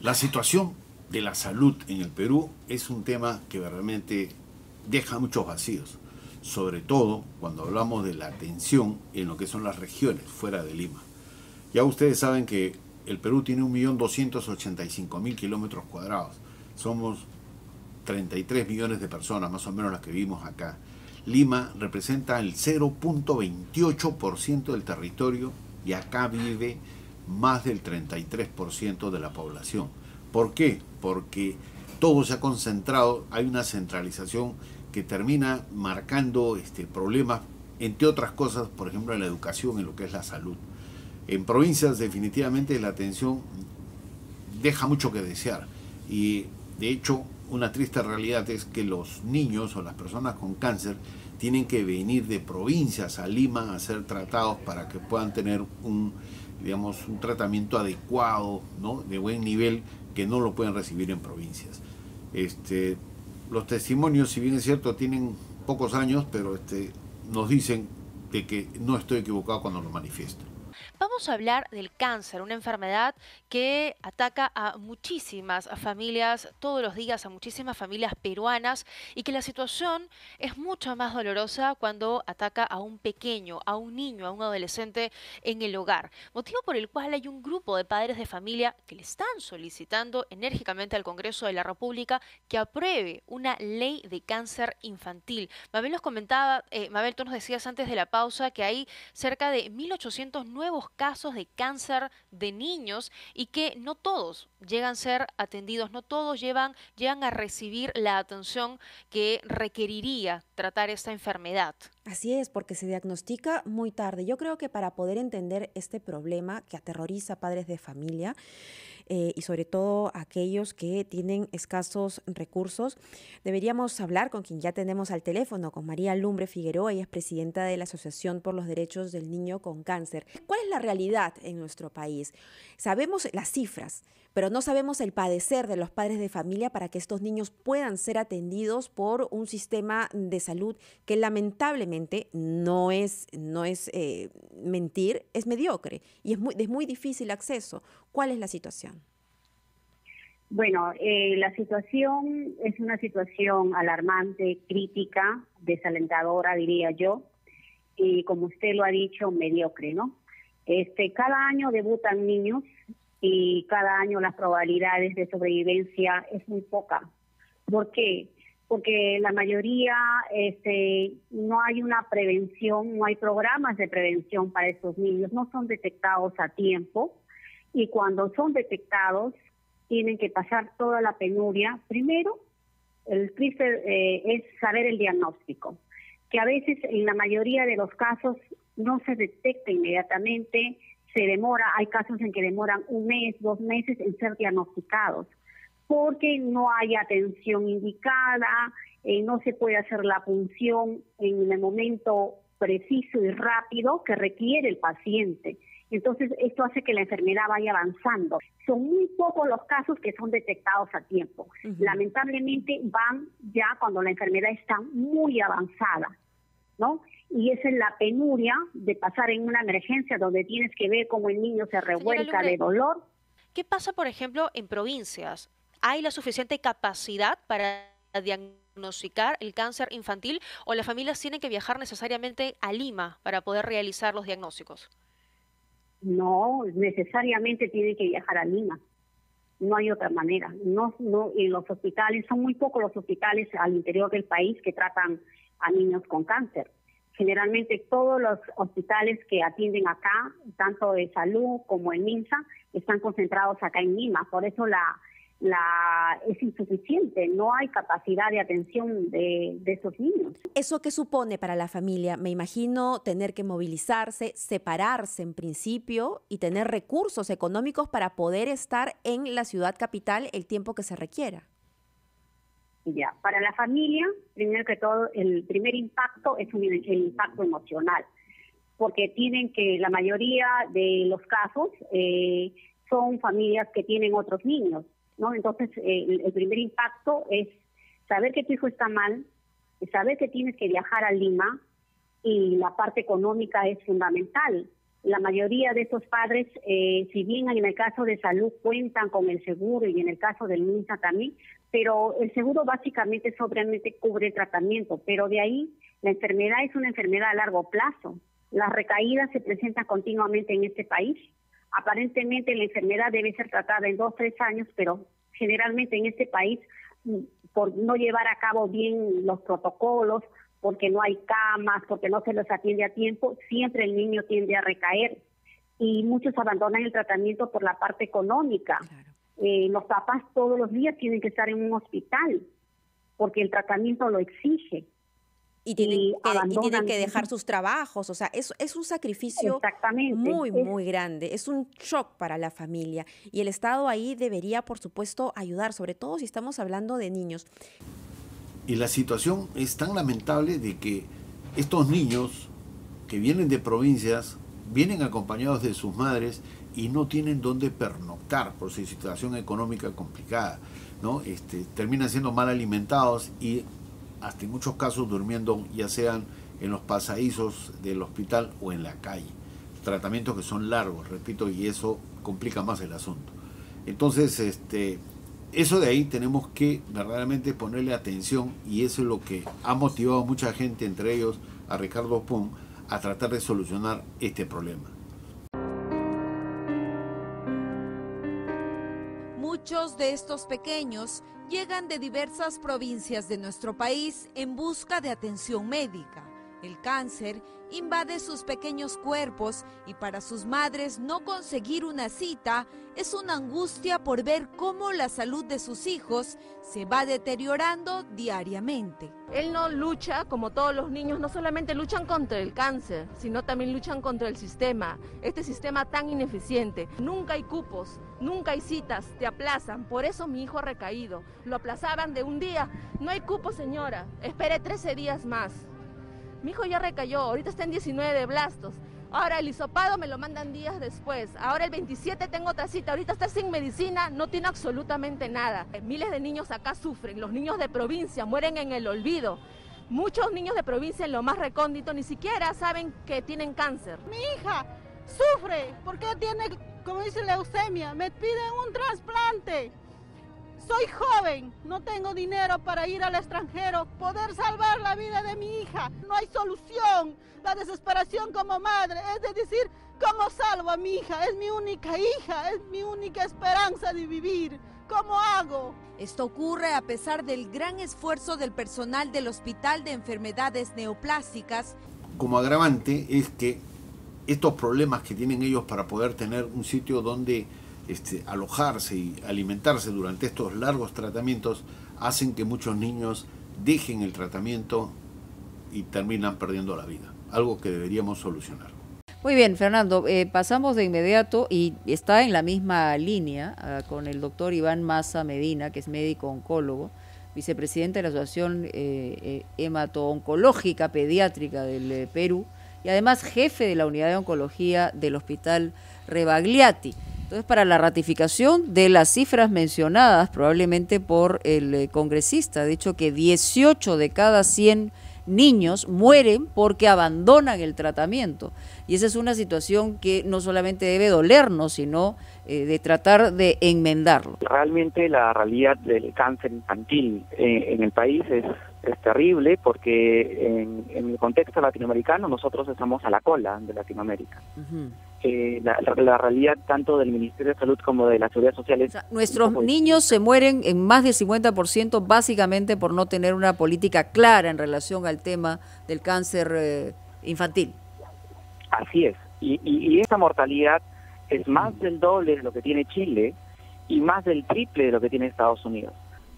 La situación de la salud en el Perú es un tema que realmente deja muchos vacíos, sobre todo cuando hablamos de la atención en lo que son las regiones fuera de Lima. Ya ustedes saben que el Perú tiene 1.285.000 kilómetros cuadrados. Somos 33 millones de personas, más o menos las que vivimos acá. Lima representa el 0.28% del territorio y acá vive más del 33% de la población. ¿Por qué? Porque todo se ha concentrado, hay una centralización que termina marcando problemas, entre otras cosas, por ejemplo, en la educación, en lo que es la salud. En provincias definitivamente la atención deja mucho que desear y de hecho una triste realidad es que los niños o las personas con cáncer tienen que venir de provincias a Lima a ser tratados para que puedan tener un tratamiento adecuado, ¿no?, de buen nivel, que no lo pueden recibir en provincias. Los testimonios, si bien es cierto, tienen pocos años, pero nos dicen de que no estoy equivocado cuando lo manifiesto. Vamos a hablar del cáncer, una enfermedad que ataca a muchísimas familias todos los días, a muchísimas familias peruanas, y que la situación es mucho más dolorosa cuando ataca a un pequeño, a un niño, a un adolescente en el hogar. Motivo por el cual hay un grupo de padres de familia que le están solicitando enérgicamente al Congreso de la República que apruebe una ley de cáncer infantil. Mabel nos comentaba, Mabel, tú nos decías antes de la pausa que hay cerca de 1.800 nuevos casos de cáncer de niños y que no todos llegan a ser atendidos, no todos llegan a recibir la atención que requeriría tratar esta enfermedad. Así es, porque se diagnostica muy tarde. Yo creo que para poder entender este problema que aterroriza a padres de familia, y sobre todo aquellos que tienen escasos recursos, deberíamos hablar con quien ya tenemos al teléfono, con María Lumbre Figueroa. Ella es presidenta de la Asociación por los Derechos del Niño con Cáncer. ¿Cuál es la realidad en nuestro país? Sabemos las cifras, pero no sabemos el padecer de los padres de familia para que estos niños puedan ser atendidos por un sistema de salud que lamentablemente no es mentir, es mediocre y es de muy difícil acceso. ¿Cuál es la situación? Bueno, la situación es una situación alarmante, crítica, desalentadora, diría yo, y como usted lo ha dicho, mediocre, ¿no? Cada año debutan niños y cada año las probabilidades de sobrevivencia es muy poca. ¿Por qué? Porque la mayoría no hay una prevención, no hay programas de prevención para estos niños, no son detectados a tiempo y cuando son detectados tienen que pasar toda la penuria. Primero, el triste es saber el diagnóstico, que a veces en la mayoría de los casos no se detecta inmediatamente, se demora, hay casos en que demoran 1 mes, 2 meses en ser diagnosticados, porque no hay atención indicada, no se puede hacer la punción en el momento preciso y rápido que requiere el paciente. Entonces, esto hace que la enfermedad vaya avanzando. Son muy pocos los casos que son detectados a tiempo. Lamentablemente van ya cuando la enfermedad está muy avanzada, ¿no? Y esa es la penuria de pasar en una emergencia donde tienes que ver cómo el niño se Señora revuelca Lumbre, de dolor. ¿qué pasa, por ejemplo, en provincias? ¿Hay la suficiente capacidad para diagnosticar el cáncer infantil o las familias tienen que viajar necesariamente a Lima para poder realizar los diagnósticos? No, necesariamente tiene que viajar a Lima. No hay otra manera. No, en los hospitales, son muy pocos los hospitales al interior del país que tratan a niños con cáncer. Generalmente todos los hospitales que atienden acá, tanto de salud como en MINSA, están concentrados acá en Lima. Por eso es insuficiente, no hay capacidad de atención de esos niños. ¿Eso qué supone para la familia? Me imagino tener que movilizarse, separarse en principio y tener recursos económicos para poder estar en la ciudad capital el tiempo que se requiera. Ya, para la familia, primero que todo, el primer impacto es el impacto emocional, porque la mayoría de los casos son familias que tienen otros niños, ¿no? Entonces, el primer impacto es saber que tu hijo está mal, saber que tienes que viajar a Lima, y la parte económica es fundamental, La mayoría de estos padres, si bien en el caso de salud cuentan con el seguro y en el caso del MINSA también, pero el seguro básicamente solamente cubre el tratamiento, pero de ahí la enfermedad es una enfermedad a largo plazo. Las recaídas se presentan continuamente en este país. Aparentemente la enfermedad debe ser tratada en 2 o 3 años, pero generalmente en este país, por no llevar a cabo bien los protocolos, porque no hay camas, porque no se los atiende a tiempo, siempre el niño tiende a recaer. Y muchos abandonan el tratamiento por la parte económica. Claro. Los papás todos los días tienen que estar en un hospital, porque el tratamiento lo exige. Y tienen que dejar sus trabajos, o sea, es un sacrificio muy grande, es un shock para la familia. Y el Estado ahí debería, por supuesto, ayudar, sobre todo si estamos hablando de niños. Y la situación es tan lamentable de que estos niños que vienen de provincias, vienen acompañados de sus madres y no tienen dónde pernoctar por su situación económica complicada, ¿no? Terminan siendo mal alimentados y hasta en muchos casos durmiendo ya sean en los pasadizos del hospital o en la calle. Tratamientos que son largos, repito, y eso complica más el asunto. Entonces, eso de ahí tenemos que verdaderamente ponerle atención, y eso es lo que ha motivado a mucha gente, entre ellos a Ricardo Pum, a tratar de solucionar este problema. Muchos de estos pequeños llegan de diversas provincias de nuestro país en busca de atención médica. El cáncer invade sus pequeños cuerpos y para sus madres no conseguir una cita es una angustia por ver cómo la salud de sus hijos se va deteriorando diariamente. Él no lucha, como todos los niños, no solamente luchan contra el cáncer, sino también luchan contra el sistema, este sistema tan ineficiente. Nunca hay cupos, nunca hay citas, te aplazan, por eso mi hijo ha recaído. Lo aplazaban de un día, no hay cupo señora, espere 13 días más. Mi hijo ya recayó, ahorita está en 19 de blastos. Ahora el hisopado me lo mandan días después. Ahora el 27 tengo otra cita. Ahorita está sin medicina, no tiene absolutamente nada. Miles de niños acá sufren. Los niños de provincia mueren en el olvido. Muchos niños de provincia en lo más recóndito ni siquiera saben que tienen cáncer. Mi hija sufre porque tiene, como dice, leucemia. Me piden un trasplante. Soy joven, no tengo dinero para ir al extranjero, poder salvar la vida de mi hija. No hay solución. La desesperación como madre es de decir, ¿cómo salvo a mi hija? Es mi única hija, es mi única esperanza de vivir. ¿Cómo hago? Esto ocurre a pesar del gran esfuerzo del personal del Hospital de Enfermedades Neoplásicas. Como agravante es que estos problemas que tienen ellos para poder tener un sitio donde alojarse y alimentarse durante estos largos tratamientos hacen que muchos niños dejen el tratamiento y terminan perdiendo la vida, algo que deberíamos solucionar. Muy bien, Fernando, pasamos de inmediato y está en la misma línea con el doctor Iván Massa Medina, que es médico oncólogo, vicepresidente de la Asociación Hemato-Oncológica Pediátrica del Perú y además jefe de la unidad de oncología del Hospital Rebagliati. Entonces, para la ratificación de las cifras mencionadas probablemente por el congresista, ha dicho que 18 de cada 100 niños mueren porque abandonan el tratamiento. Y esa es una situación que no solamente debe dolernos, sino de tratar de enmendarlo. Realmente la realidad del cáncer infantil en el país es terrible porque en el contexto latinoamericano nosotros estamos a la cola de Latinoamérica. Uh-huh. La realidad tanto del Ministerio de Salud como de la Seguridad Social es... O sea, nuestros niños se mueren en más del 50% básicamente por no tener una política clara en relación al tema del cáncer infantil. Así es, y esa mortalidad es más del doble de lo que tiene Chile y más del triple de lo que tiene Estados Unidos.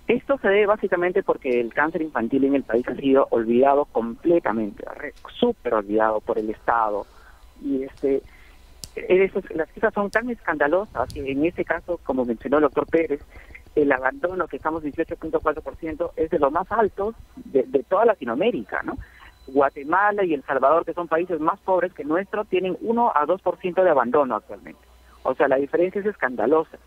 Esto se debe básicamente porque el cáncer infantil en el país ha sido olvidado completamente, súper olvidado por el Estado. Y las cifras son tan escandalosas que en este caso, como mencionó el doctor Pérez, el abandono, que estamos 18.4%, es de los más altos de toda Latinoamérica, ¿no? Guatemala y El Salvador, que son países más pobres que nuestro, tienen 1 a 2% de abandono actualmente. O sea, la diferencia es escandalosa.